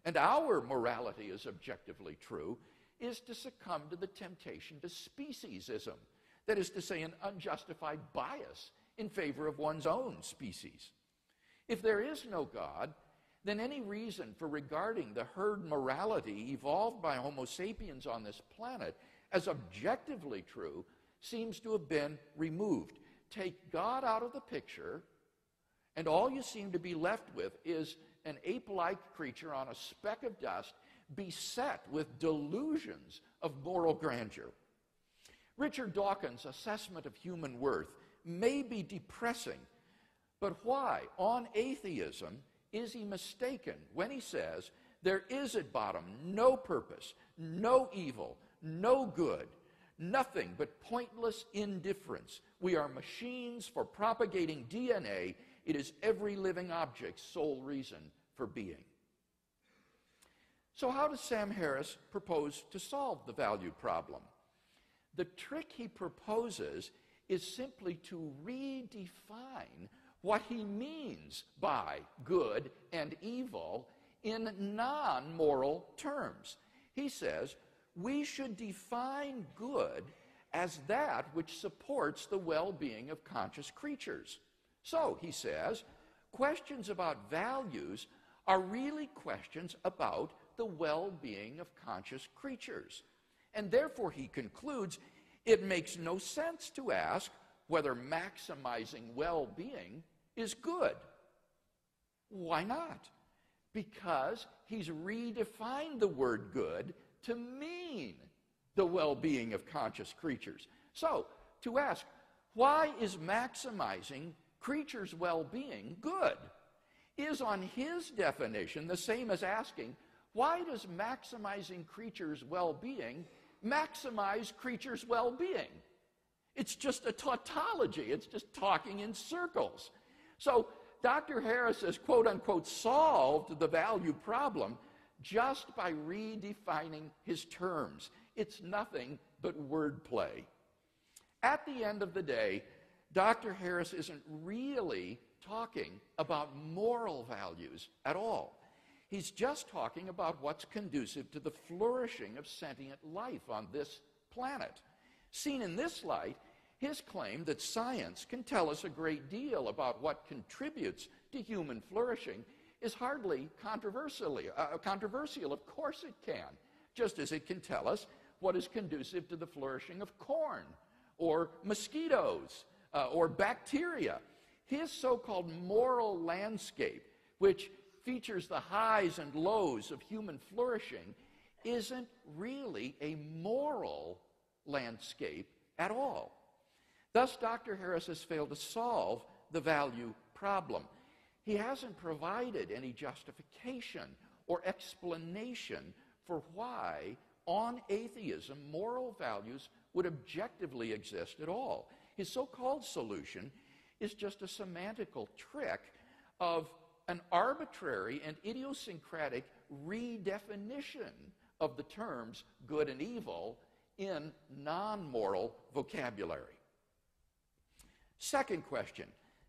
and our morality is objectively true, is to succumb to the temptation to speciesism, that is to say, an unjustified bias in favor of one's own species. If there is no God, then any reason for regarding the herd morality evolved by Homo sapiens on this planet as objectively true seems to have been removed. Take God out of the picture, and all you seem to be left with is an ape-like creature on a speck of dust beset with delusions of moral grandeur. Richard Dawkins' assessment of human worth may be depressing, but why, on atheism, is he mistaken when he says there is at bottom no purpose, no evil, no good, nothing but pointless indifference? We are machines for propagating DNA. It is every living object's sole reason for being. So how does Sam Harris propose to solve the value problem? The trick he proposes is simply to redefine what he means by good and evil in non-moral terms. He says we should define good as that which supports the well-being of conscious creatures. So, he says, questions about values are really questions about the well-being of conscious creatures. And therefore, he concludes, it makes no sense to ask whether maximizing well-being is good. Why not? Because he's redefined the word good to mean the well-being of conscious creatures. So, to ask, why is maximizing creatures' well-being good, is on his definition the same as asking, why does maximizing creatures' well-being maximize creatures' well-being? It's just a tautology. It's just talking in circles. So Dr. Harris has, quote-unquote, solved the value problem just by redefining his terms. It's nothing but wordplay. At the end of the day, Dr. Harris isn't really talking about moral values at all. He's just talking about what's conducive to the flourishing of sentient life on this planet. Seen in this light, his claim that science can tell us a great deal about what contributes to human flourishing is hardly controversial. Of course it can, just as it can tell us what is conducive to the flourishing of corn or mosquitoes or bacteria. His so-called moral landscape, which features the highs and lows of human flourishing, isn't really a moral landscape at all. Thus, Dr. Harris has failed to solve the value problem. He hasn't provided any justification or explanation for why, on atheism, moral values would objectively exist at all. His so-called solution is just a semantical trick of an arbitrary and idiosyncratic redefinition of the terms good and evil in non-moral vocabulary. Second question,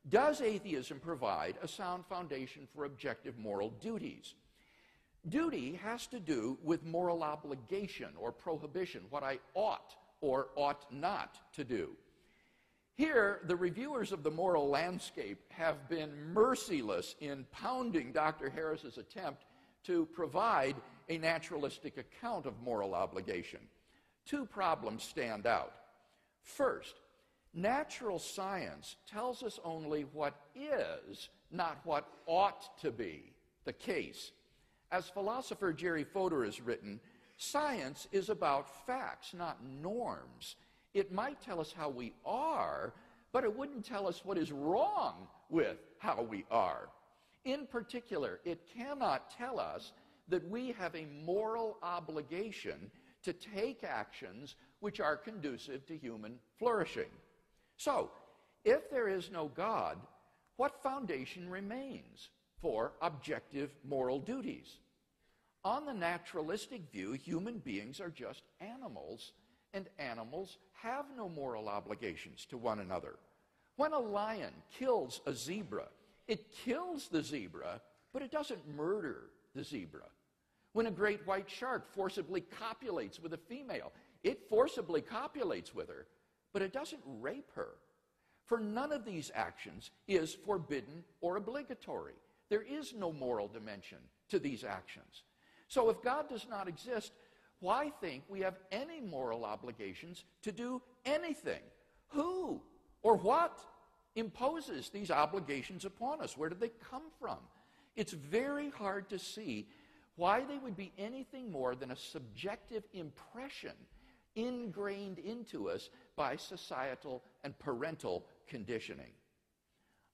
does atheism provide a sound foundation for objective moral duties? Duty has to do with moral obligation or prohibition, what I ought or ought not to do. Here, the reviewers of the moral landscape have been merciless in pounding Dr. Harris's attempt to provide a naturalistic account of moral obligation. Two problems stand out. First, natural science tells us only what is, not what ought to be the case. As philosopher Jerry Fodor has written, science is about facts, not norms. It might tell us how we are, but it wouldn't tell us what is wrong with how we are. In particular, it cannot tell us that we have a moral obligation to take actions which are conducive to human flourishing. So, if there is no God, what foundation remains for objective moral duties? On the naturalistic view, human beings are just animals, and animals have no moral obligations to one another. When a lion kills a zebra, it kills the zebra, but it doesn't murder the zebra. When a great white shark forcibly copulates with a female, it forcibly copulates with her, but it doesn't rape her. For none of these actions is forbidden or obligatory. There is no moral dimension to these actions. So if God does not exist, why think we have any moral obligations to do anything? Who or what imposes these obligations upon us? Where do they come from? It's very hard to see why they would be anything more than a subjective impression ingrained into us by societal and parental conditioning.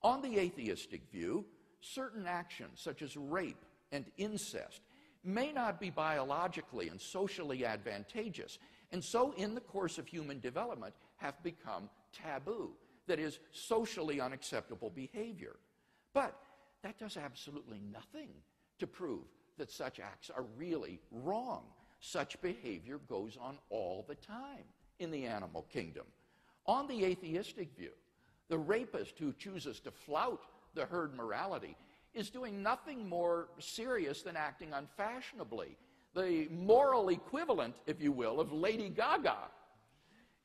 On the atheistic view, certain actions such as rape and incest may not be biologically and socially advantageous, and so in the course of human development have become taboo, that is, socially unacceptable behavior. But that does absolutely nothing to prove that such acts are really wrong. Such behavior goes on all the time in the animal kingdom. On the atheistic view, the rapist who chooses to flout the herd morality is doing nothing more serious than acting unfashionably, the moral equivalent, if you will, of Lady Gaga.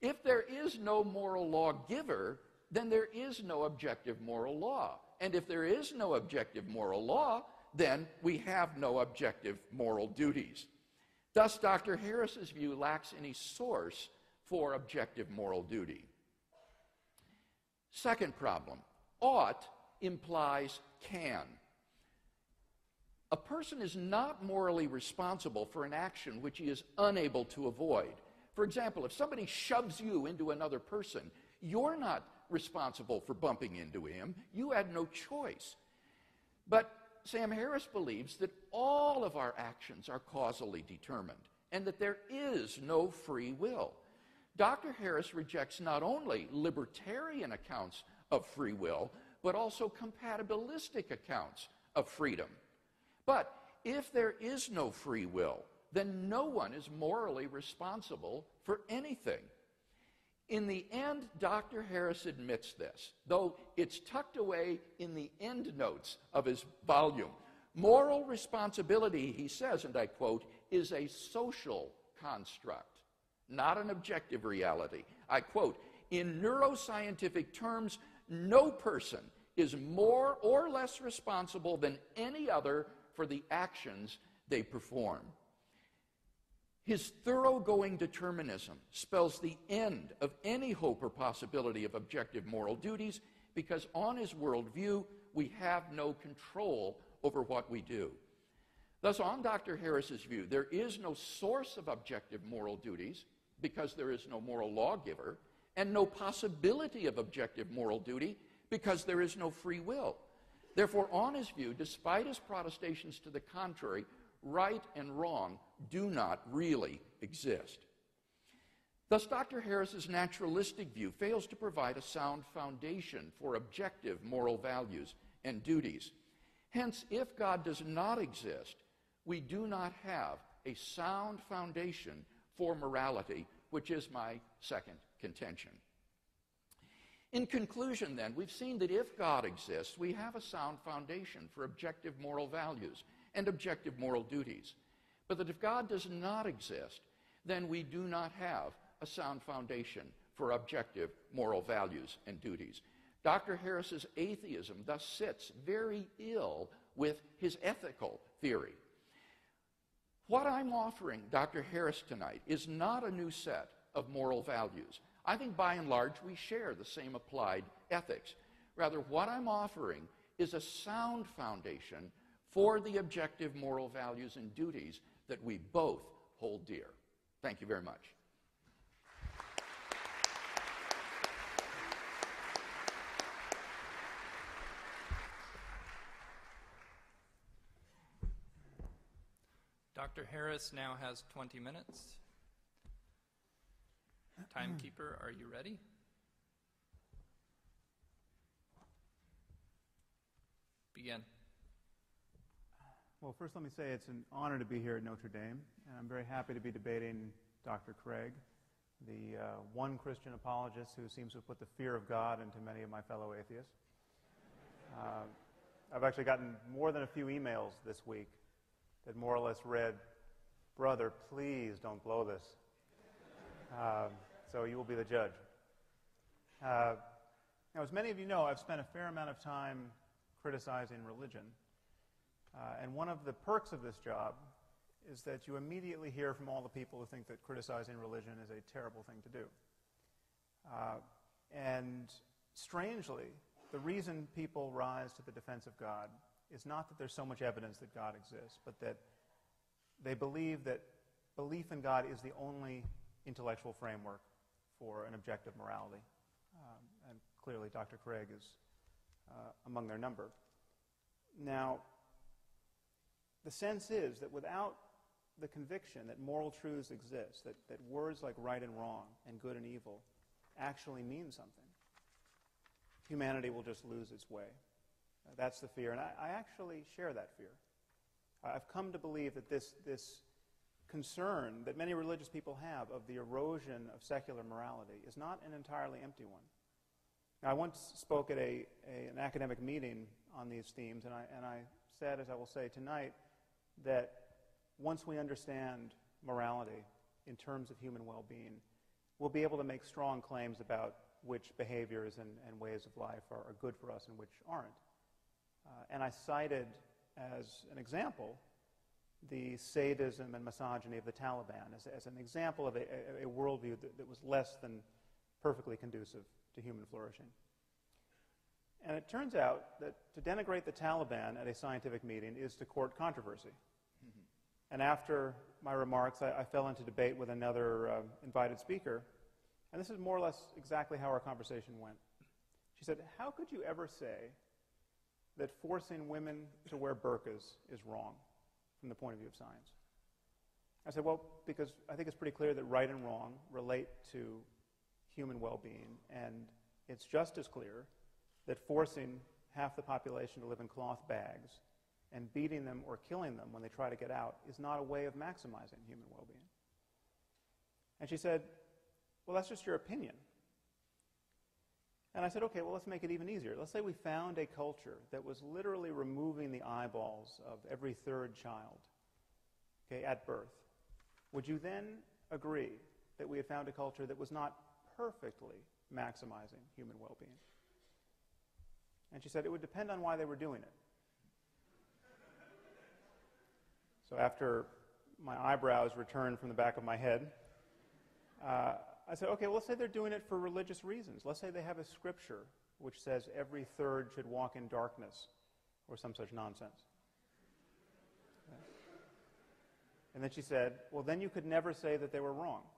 If there is no moral lawgiver, then there is no objective moral law. And if there is no objective moral law, then we have no objective moral duties. Thus, Dr. Harris's view lacks any source for objective moral duty. Second problem, ought implies can. A person is not morally responsible for an action which he is unable to avoid. For example, if somebody shoves you into another person, you're not responsible for bumping into him. You had no choice. But Sam Harris believes that all of our actions are causally determined and that there is no free will. Dr. Harris rejects not only libertarian accounts of free will, but also compatibilistic accounts of freedom. But if there is no free will, then no one is morally responsible for anything. In the end, Dr. Harris admits this, though it's tucked away in the endnotes of his volume. Moral responsibility, he says, and I quote, is a social construct, not an objective reality. I quote, in neuroscientific terms, no person is more or less responsible than any other for the actions they perform. His thoroughgoing determinism spells the end of any hope or possibility of objective moral duties because on his worldview, we have no control over what we do. Thus, on Dr. Harris's view, there is no source of objective moral duties because there is no moral lawgiver, and no possibility of objective moral duty because there is no free will. Therefore, on his view, despite his protestations to the contrary, right and wrong do not really exist. Thus, Dr. Harris's naturalistic view fails to provide a sound foundation for objective moral values and duties. Hence, if God does not exist, we do not have a sound foundation for morality, which is my second contention. In conclusion, then, we've seen that if God exists, we have a sound foundation for objective moral values and objective moral duties. But that if God does not exist, then we do not have a sound foundation for objective moral values and duties. Dr. Harris's atheism thus sits very ill with his ethical theory. What I'm offering Dr. Harris tonight is not a new set of moral values. I think by and large we share the same applied ethics. Rather, what I'm offering is a sound foundation for the objective moral values and duties that we both hold dear. Thank you very much. Dr. Harris now has 20 minutes. Timekeeper, are you ready? Begin. Well, first let me say it's an honor to be here at Notre Dame, and I'm very happy to be debating Dr. Craig, the one Christian apologist who seems to have put the fear of God into many of my fellow atheists. I've actually gotten more than a few emails this week that more or less read, "Brother, please don't blow this." So you will be the judge. Now, as many of you know, I've spent a fair amount of time criticizing religion. And one of the perks of this job is that you immediately hear from all the people who think that criticizing religion is a terrible thing to do. And strangely, the reason people rise to the defense of God is not that there's so much evidence that God exists, but that they believe that belief in God is the only intellectual framework for an objective morality. And clearly Dr. Craig is among their number. Now, the sense is that without the conviction that moral truths exist, that words like right and wrong and good and evil actually mean something, humanity will just lose its way. That's the fear, and I actually share that fear. I've come to believe that this concern that many religious people have of the erosion of secular morality is not an entirely empty one. Now, I once spoke at an academic meeting on these themes, and I said, as I will say tonight, that once we understand morality in terms of human well-being, we'll be able to make strong claims about which behaviors and ways of life are good for us and which aren't. And I cited as an example the sadism and misogyny of the Taliban as an example of a worldview that was less than perfectly conducive to human flourishing. And it turns out that to denigrate the Taliban at a scientific meeting is to court controversy. Mm-hmm. And after my remarks, I fell into debate with another invited speaker, and this is more or less exactly how our conversation went. She said, "How could you ever say that forcing women to wear burqas is wrong from the point of view of science?" I said, "Well, because I think it's pretty clear that right and wrong relate to human well-being, and it's just as clear that forcing half the population to live in cloth bags and beating them or killing them when they try to get out is not a way of maximizing human well-being." And she said, "Well, that's just your opinion." And I said, "Okay, well, let's make it even easier. Let's say we found a culture that was literally removing the eyeballs of every third child, okay, at birth. Would you then agree that we had found a culture that was not perfectly maximizing human well-being?" And she said, "It would depend on why they were doing it." So after my eyebrows returned from the back of my head, I said, "Okay, well, let's say they're doing it for religious reasons. Let's say they have a scripture which says every third should walk in darkness," or some such nonsense. And then she said, "Well, then you could never say that they were wrong."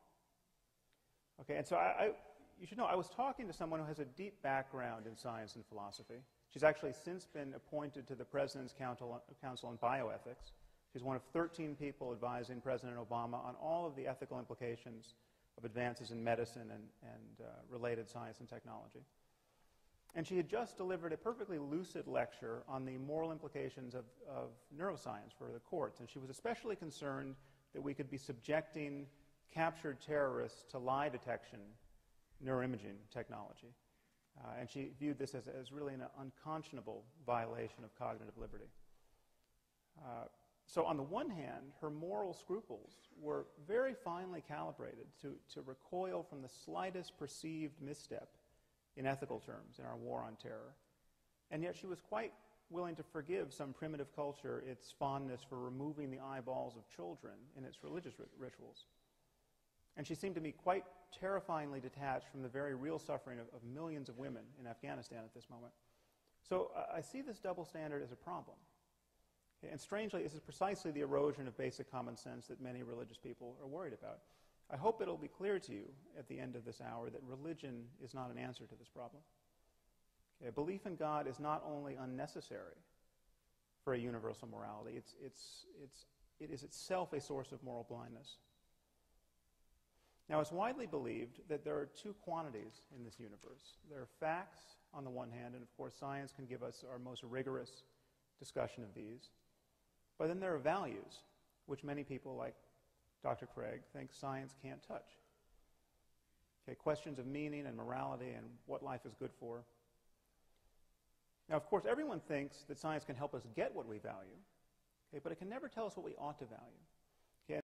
Okay, and so you should know, I was talking to someone who has a deep background in science and philosophy. She's actually since been appointed to the President's Council on Bioethics. She's one of 13 people advising President Obama on all of the ethical implications of advances in medicine and related science and technology. And she had just delivered a perfectly lucid lecture on the moral implications of neuroscience for the courts, and she was especially concerned that we could be subjecting captured terrorists to lie detection neuroimaging technology. And she viewed this as really an unconscionable violation of cognitive liberty. So on the one hand, her moral scruples were very finely calibrated to recoil from the slightest perceived misstep in ethical terms in our war on terror. And yet she was quite willing to forgive some primitive culture its fondness for removing the eyeballs of children in its religious rituals. And she seemed to me quite terrifyingly detached from the very real suffering of millions of women in Afghanistan at this moment. So I see this double standard as a problem. And strangely, this is precisely the erosion of basic common sense that many religious people are worried about. I hope it'll be clear to you at the end of this hour that religion is not an answer to this problem. Okay, belief in God is not only unnecessary for a universal morality, it is itself a source of moral blindness. Now, it's widely believed that there are two quantities in this universe. There are facts on the one hand, and of course science can give us our most rigorous discussion of these. But then there are values, which many people like Dr. Craig think science can't touch. Okay, questions of meaning and morality and what life is good for. Now, of course, everyone thinks that science can help us get what we value. Okay, but it can never tell us what we ought to value.